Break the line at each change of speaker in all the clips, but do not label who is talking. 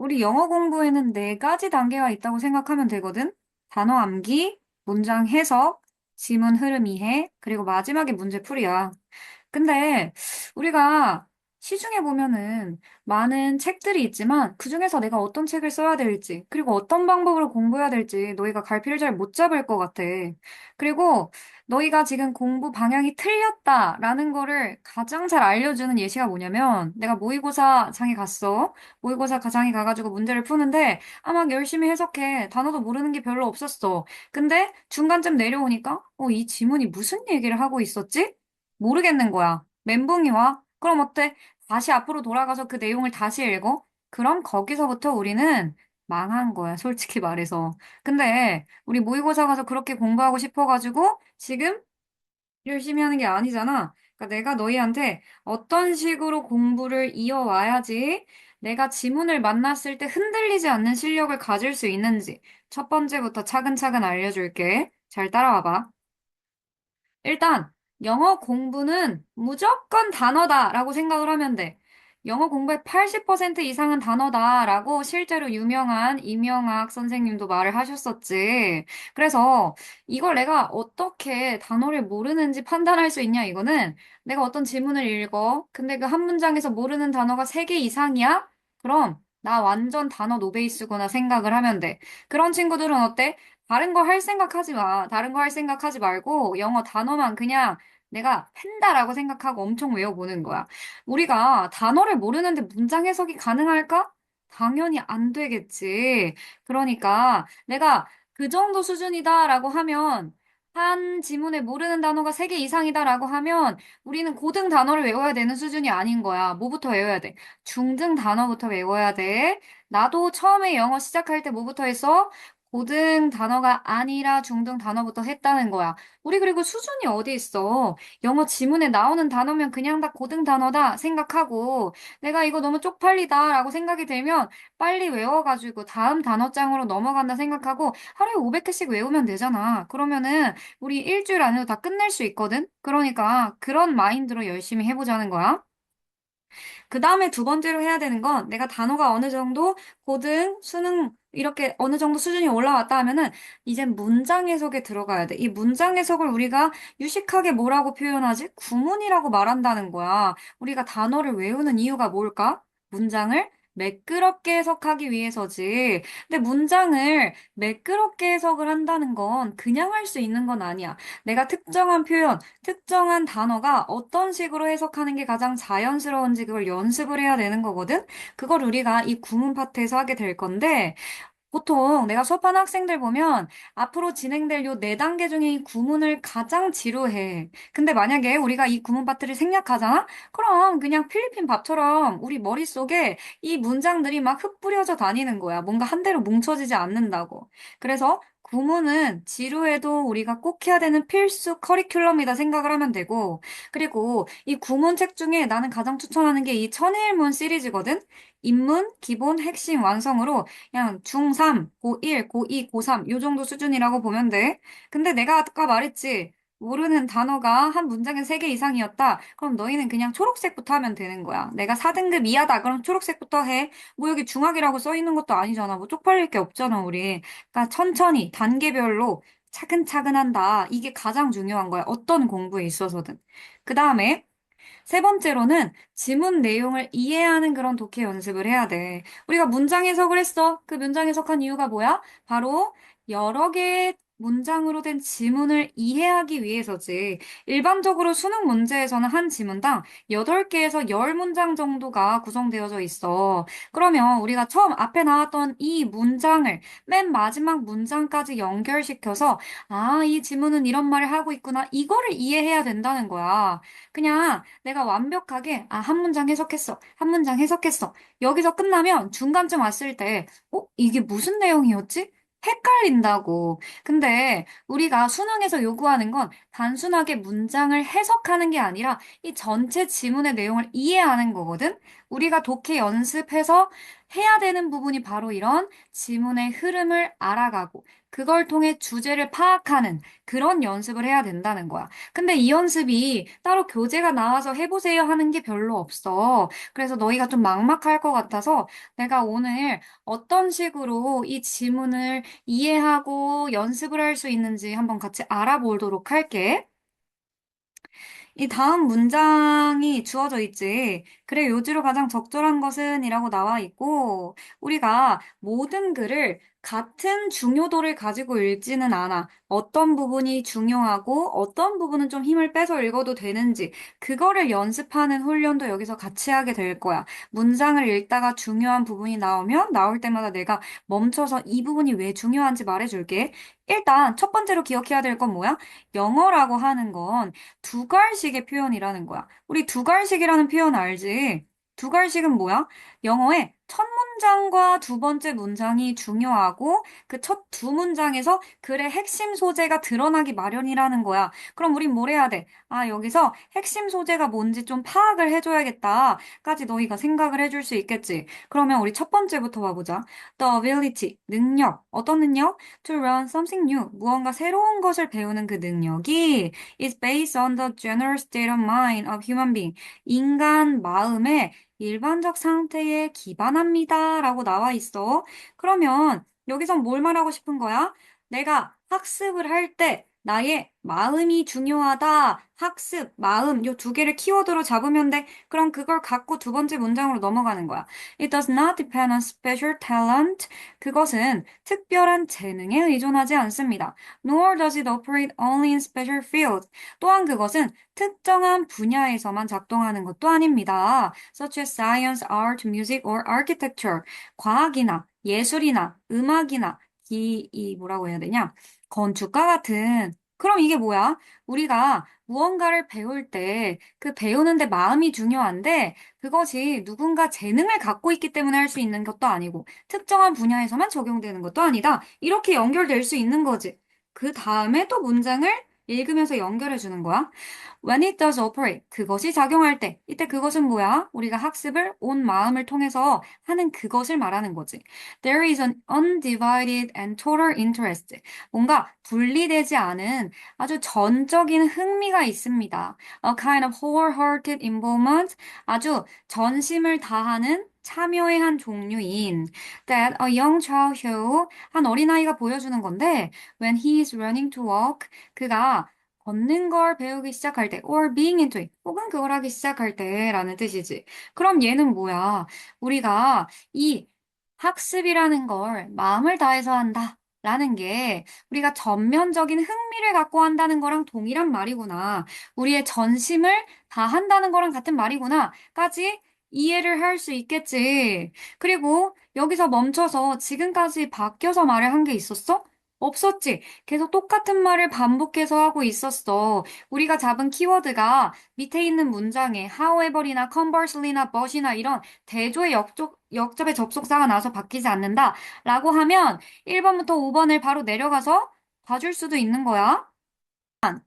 우리 영어 공부에는 네 가지 단계가 있다고 생각하면 되거든? 단어 암기, 문장 해석, 지문 흐름 이해, 그리고 마지막에 문제 풀이야. 근데 우리가 시중에 보면은 많은 책들이 있지만 그중에서 내가 어떤 책을 써야 될지, 그리고 어떤 방법으로 공부해야 될지 너희가 갈피를 잘 못 잡을 것 같아. 그리고 너희가 지금 공부 방향이 틀렸다라는 거를 가장 잘 알려주는 예시가 뭐냐면 내가 모의고사장에 갔어. 모의고사장에 가가지고 문제를 푸는데 막 열심히 해석해. 단어도 모르는 게 별로 없었어. 근데 중간쯤 내려오니까 이 지문이 무슨 얘기를 하고 있었지? 모르겠는 거야. 멘붕이 와. 그럼 어때? 다시 앞으로 돌아가서 그 내용을 다시 읽어? 그럼 거기서부터 우리는 망한 거야, 솔직히 말해서. 근데 우리 모의고사 가서 그렇게 공부하고 싶어가지고 지금 열심히 하는 게 아니잖아. 그러니까 내가 너희한테 어떤 식으로 공부를 이어와야지 내가 지문을 만났을 때 흔들리지 않는 실력을 가질 수 있는지 첫 번째부터 차근차근 알려줄게. 잘 따라와봐. 일단, 영어 공부는 무조건 단어다라고 생각을 하면 돼. 영어 공부의 80% 이상은 단어다라고 실제로 유명한 이명학 선생님도 말을 하셨었지. 그래서 이걸 내가 어떻게 단어를 모르는지 판단할 수 있냐, 이거는 내가 어떤 지문을 읽어. 근데 그 한 문장에서 모르는 단어가 3개 이상이야? 그럼 나 완전 단어 노베이스구나 생각을 하면 돼. 그런 친구들은 어때? 다른 거 할 생각하지 마. 다른 거 할 생각하지 말고 영어 단어만 그냥 내가 팬다라고 생각하고 엄청 외워보는 거야. 우리가 단어를 모르는데 문장 해석이 가능할까? 당연히 안 되겠지. 그러니까 내가 그 정도 수준이다라고 하면 한 지문에 모르는 단어가 3개 이상이다라고 하면 우리는 고등 단어를 외워야 되는 수준이 아닌 거야. 뭐부터 외워야 돼? 중등 단어부터 외워야 돼. 나도 처음에 영어 시작할 때 뭐부터 했어? 고등 단어가 아니라 중등 단어부터 했다는 거야. 우리 그리고 수준이 어디 있어? 영어 지문에 나오는 단어면 그냥 다 고등 단어다 생각하고 내가 이거 너무 쪽팔리다라고 생각이 들면 빨리 외워가지고 다음 단어장으로 넘어간다 생각하고 하루에 500개씩 외우면 되잖아. 그러면은 우리 일주일 안에도 다 끝낼 수 있거든? 그러니까 그런 마인드로 열심히 해보자는 거야. 그 다음에 두 번째로 해야 되는 건 내가 단어가 어느 정도 고등, 수능 이렇게 어느 정도 수준이 올라왔다 하면은 이제 문장 해석에 들어가야 돼. 이 문장 해석을 우리가 유식하게 뭐라고 표현하지? 구문이라고 말한다는 거야. 우리가 단어를 외우는 이유가 뭘까? 문장을 매끄럽게 해석하기 위해서지. 근데 문장을 매끄럽게 해석을 한다는 건 그냥 할 수 있는 건 아니야. 내가 특정한 표현, 특정한 단어가 어떤 식으로 해석하는 게 가장 자연스러운지 그걸 연습을 해야 되는 거거든? 그걸 우리가 이 구문 파트에서 하게 될 건데, 보통 내가 수업하는 학생들 보면 앞으로 진행될 요 네 단계 중에 이 구문을 가장 지루해. 근데 만약에 우리가 이 구문 파트를 생략하잖아? 그럼 그냥 필리핀 밥처럼 우리 머릿속에 이 문장들이 막 흩뿌려져 다니는 거야. 뭔가 한 대로 뭉쳐지지 않는다고. 그래서 구문은 지루해도 우리가 꼭 해야 되는 필수 커리큘럼이다 생각을 하면 되고, 그리고 이 구문책 중에 나는 가장 추천하는 게 이 천일문 시리즈거든? 입문, 기본, 핵심, 완성으로 그냥 중3, 고1, 고2, 고3 요 정도 수준이라고 보면 돼. 근데 내가 아까 말했지. 모르는 단어가 한 문장에 3개 이상이었다. 그럼 너희는 그냥 초록색부터 하면 되는 거야. 내가 4등급 이하다. 그럼 초록색부터 해. 뭐 여기 중학이라고 써 있는 것도 아니잖아. 뭐 쪽팔릴 게 없잖아, 우리. 그러니까 천천히 단계별로 차근차근 한다. 이게 가장 중요한 거야. 어떤 공부에 있어서든. 그 다음에 세 번째로는 지문 내용을 이해하는 그런 독해 연습을 해야 돼. 우리가 문장 해석을 했어. 그 문장 해석한 이유가 뭐야? 바로 여러 개의 문장으로 된 지문을 이해하기 위해서지. 일반적으로 수능 문제에서는 한 지문당 8개에서 10문장 정도가 구성되어져 있어. 그러면 우리가 처음 앞에 나왔던 이 문장을 맨 마지막 문장까지 연결시켜서 이 지문은 이런 말을 하고 있구나. 이거를 이해해야 된다는 거야. 그냥 내가 완벽하게, 한 문장 해석했어. 한 문장 해석했어. 여기서 끝나면 중간쯤 왔을 때, 이게 무슨 내용이었지? 헷갈린다고. 근데 우리가 수능에서 요구하는 건 단순하게 문장을 해석하는 게 아니라 이 전체 지문의 내용을 이해하는 거거든? 우리가 독해 연습해서 해야 되는 부분이 바로 이런 지문의 흐름을 알아가고 그걸 통해 주제를 파악하는 그런 연습을 해야 된다는 거야. 근데 이 연습이 따로 교재가 나와서 해보세요 하는 게 별로 없어. 그래서 너희가 좀 막막할 것 같아서 내가 오늘 어떤 식으로 이 지문을 이해하고 연습을 할 수 있는지 한번 같이 알아보도록 할게. 이 다음 문장이 주어져 있지. 그래, 요지로 가장 적절한 것은 이라고 나와 있고, 우리가 모든 글을 같은 중요도를 가지고 읽지는 않아. 어떤 부분이 중요하고 어떤 부분은 좀 힘을 빼서 읽어도 되는지, 그거를 연습하는 훈련도 여기서 같이 하게 될 거야. 문장을 읽다가 중요한 부분이 나오면 나올 때마다 내가 멈춰서 이 부분이 왜 중요한지 말해줄게. 일단 첫 번째로 기억해야 될 건 뭐야? 영어라고 하는 건 두갈식의 표현이라는 거야. 우리 두갈식이라는 표현 알지? 두갈식은 뭐야? 영어의 첫 문장과 두 번째 문장이 중요하고 그 첫 두 문장에서 글의 핵심 소재가 드러나기 마련이라는 거야. 그럼 우린 뭘 해야 돼? 아, 여기서 핵심 소재가 뭔지 좀 파악을 해줘야겠다까지 너희가 생각을 해줄 수 있겠지. 그러면 우리 첫 번째부터 봐보자. The ability, 능력. 어떤 능력? To learn something new. 무언가 새로운 것을 배우는 그 능력이 is based on the general state of mind of human being. 인간 마음의 일반적 상태에 기반합니다. 라고 나와 있어. 그러면 여기선 뭘 말하고 싶은 거야? 내가 학습을 할 때 나의 마음이 중요하다. 학습, 마음, 요 두 개를 키워드로 잡으면 돼. 그럼 그걸 갖고 두 번째 문장으로 넘어가는 거야. It does not depend on special talent. 그것은 특별한 재능에 의존하지 않습니다. Nor does it operate only in special fields. 또한 그것은 특정한 분야에서만 작동하는 것도 아닙니다. Such as science, art, music, or architecture. 과학이나 예술이나 음악이나 이 뭐라고 해야 되냐? 건축과 같은. 그럼 이게 뭐야? 우리가 무언가를 배울 때 그 배우는데 마음이 중요한데 그것이 누군가 재능을 갖고 있기 때문에 할 수 있는 것도 아니고 특정한 분야에서만 적용되는 것도 아니다. 이렇게 연결될 수 있는 거지. 그 다음에 또 문장을 읽으면서 연결해 주는 거야. When it does operate, 그것이 작용할 때, 이때 그것은 뭐야? 우리가 학습을 온 마음을 통해서 하는 그것을 말하는 거지. There is an undivided and total interest. 뭔가 분리되지 않은 아주 전적인 흥미가 있습니다. A kind of wholehearted involvement. 아주 전심을 다하는 참여의 한 종류인 that a young child show 한 어린아이가 보여주는 건데 when he is learning to walk 그가 걷는 걸 배우기 시작할 때 or being into it 혹은 그걸 하기 시작할 때라는 뜻이지. 그럼 얘는 뭐야? 우리가 이 학습이라는 걸 마음을 다해서 한다. 라는 게 우리가 전면적인 흥미를 갖고 한다는 거랑 동일한 말이구나. 우리의 전심을 다한다는 거랑 같은 말이구나.까지 이해를 할 수 있겠지. 그리고 여기서 멈춰서 지금까지 바뀌어서 말을 한 게 있었어? 없었지. 계속 똑같은 말을 반복해서 하고 있었어. 우리가 잡은 키워드가 밑에 있는 문장에 however이나 conversely나 but이나 이런 대조의 역접의 접속사가 나와서 바뀌지 않는다. 라고 하면 1번부터 5번을 바로 내려가서 봐줄 수도 있는 거야.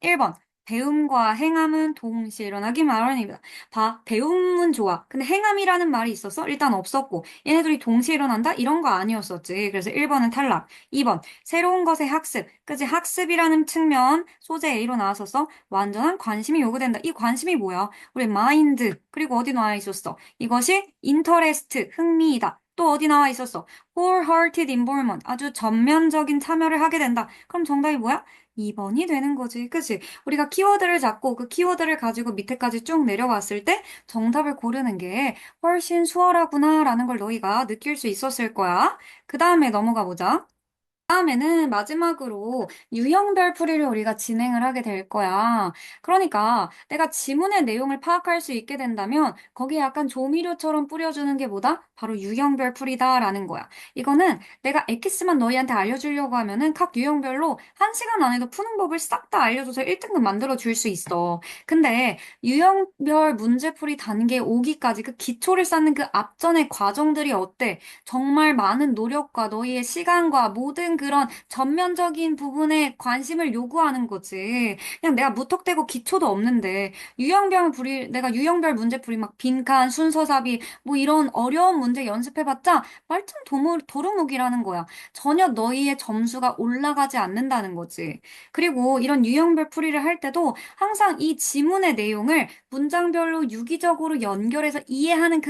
1번. 배움과 행함은 동시에 일어나기 마련입니다. 봐, 배움은 좋아. 근데 행함이라는 말이 있었어? 일단 없었고, 얘네들이 동시에 일어난다? 이런 거 아니었었지. 그래서 1번은 탈락. 2번, 새로운 것의 학습. 그치? 학습이라는 측면, 소재 A로 나왔었어. 완전한 관심이 요구된다. 이 관심이 뭐야? 우리 마인드. 그리고 어디 나와 있었어? 이것이 인터레스트, 흥미이다. 또 어디 나와 있었어? wholehearted involvement. 아주 전면적인 참여를 하게 된다. 그럼 정답이 뭐야? 2번이 되는 거지. 그치? 우리가 키워드를 잡고 그 키워드를 가지고 밑에까지 쭉 내려왔을 때 정답을 고르는 게 훨씬 수월하구나라는 걸 너희가 느낄 수 있었을 거야. 그 다음에 넘어가 보자. 다음에는 마지막으로 유형별 풀이를 우리가 진행을 하게 될 거야. 그러니까 내가 지문의 내용을 파악할 수 있게 된다면 거기에 약간 조미료처럼 뿌려주는 게 뭐다? 바로 유형별 풀이다라는 거야. 이거는 내가 엑기스만 너희한테 알려주려고 하면은 각 유형별로 1시간 안에도 푸는 법을 싹 다 알려줘서 1등급 만들어 줄 수 있어. 근데 유형별 문제풀이 단계 오기까지 그 기초를 쌓는 그 앞전의 과정들이 어때? 정말 많은 노력과 너희의 시간과 모든 그런 전면적인 부분에 관심을 요구하는 거지. 그냥 내가 무턱대고 기초도 없는데 내가 유형별 문제풀이 막 빈칸, 순서잡이 뭐 이런 어려운 문제 연습해봤자 말짱 도루묵이라는 거야. 전혀 너희의 점수가 올라가지 않는다는 거지. 그리고 이런 유형별 풀이를 할 때도 항상 이 지문의 내용을 문장별로 유기적으로 연결해서 이해하는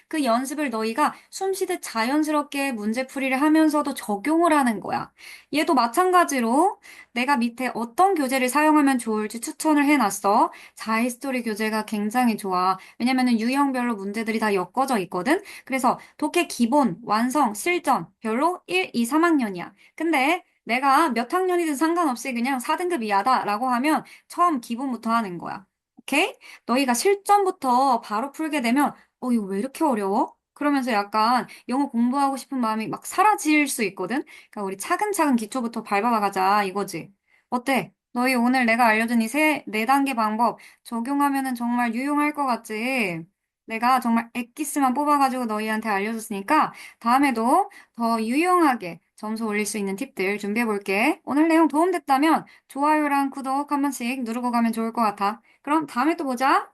그 연습을 너희가 숨쉬듯 자연스럽게 문제풀이를 하면서도 적용을 하는 거야. 얘도 마찬가지로 내가 밑에 어떤 교재를 사용하면 좋을지 추천을 해놨어. 자히스토리 교재가 굉장히 좋아. 왜냐면은 유형별로 문제들이 다 엮어져 있거든. 그래서 독해 기본, 완성, 실전 별로 1, 2, 3학년이야. 근데 내가 몇 학년이든 상관없이 그냥 4등급 이하다라고 하면 처음 기본부터 하는 거야. 오케이? 너희가 실전부터 바로 풀게 되면 이거 왜 이렇게 어려워? 그러면서 약간 영어 공부하고 싶은 마음이 막 사라질 수 있거든? 그러니까 우리 차근차근 기초부터 밟아가 가자 이거지. 어때? 너희 오늘 내가 알려준 이 네 단계 방법 적용하면은 정말 유용할 것 같지? 내가 정말 엑기스만 뽑아가지고 너희한테 알려줬으니까 다음에도 더 유용하게 점수 올릴 수 있는 팁들 준비해 볼게. 오늘 내용 도움됐다면 좋아요랑 구독 한 번씩 누르고 가면 좋을 것 같아. 그럼 다음에 또 보자.